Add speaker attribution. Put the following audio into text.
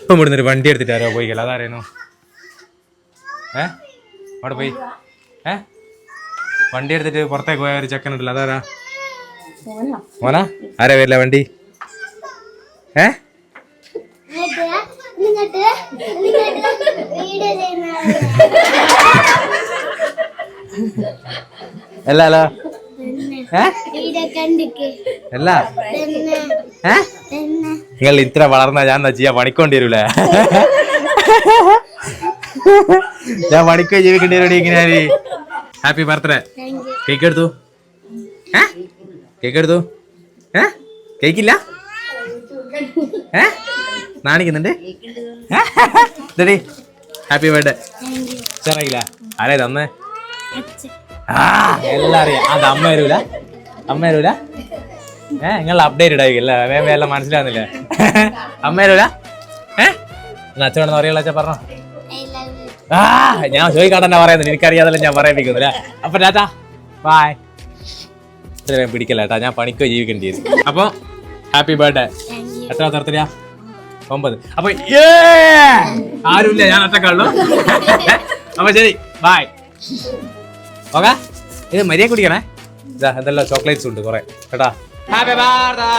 Speaker 1: ഇപ്പം ഇവിടുന്ന് ഒരു വണ്ടി എടുത്തിട്ടാരോ പോയിക്കല്ല അതാരേനു അവിടെ പോയി വണ്ടി എടുത്തിട്ട് പുറത്തേക്ക് പോയ ഒരു ചെക്കനുണ്ടല്ലോ അതാരാ മോനാ ആരാ വരില്ല വണ്ടി അല്ല അല്ല അല്ല നിങ്ങൾ ഇത്ര വളർന്ന ഞാൻ എന്താ ചെയ്യാ പണിക്കൊണ്ടി വരൂലേ ഞാൻ പണിക്കോ ജീവിക്കേണ്ടി വരൂടി ഇങ്ങനെ ഹാപ്പി ബർത്ത്ഡേ കേക്ക് എടുത്തു കേക്ക് എടുത്തു കേക്കില്ല നാണിക്കുന്നുണ്ട് ഹാപ്പി ബർത്ത്ഡേ ചെറിയില്ല ആരേ തന്നേ എല്ലാം അറിയാം അത് അമ്മ വരൂല നിങ്ങൾ അപ്ഡേറ്റഡ് ആയില്ല എല്ലാം മനസ്സിലാവുന്നില്ല അമ്മ വരൂല അച്ഛനോടൊന്ന് അറിയാലോ അച്ഛൻ പറഞ്ഞോ ഞാൻ ചോദിക്കാട്ടെന്നാ പറയുന്നത് എനിക്കറിയാതല്ല ഞാൻ പറയിപ്പിക്കുന്നില്ല അപ്പൊ ടാറ്റാ ബായ് ഇത്രയും പിടിക്കല്ലേട്ടാ ഞാൻ പണിക്കോ ജീവിക്കേണ്ടി വരും അപ്പൊ ഹാപ്പി ബർത്ത്ഡേ എത്ര തരത്തില്ല 9 അപ്പൊ ആരുമില്ല ഞാൻ ഒറ്റക്കുള്ളൂ അപ്പൊ ശരി ബായ് ഓക്കെ ഇത് മര്യാദ കുടിക്കണേ ഇതാ എന്തെല്ലാം ചോക്ലേറ്റ്സ് ഉണ്ട് കുറെ കേട്ടാ ഹാപ്പി ബർത്ത്ഡേ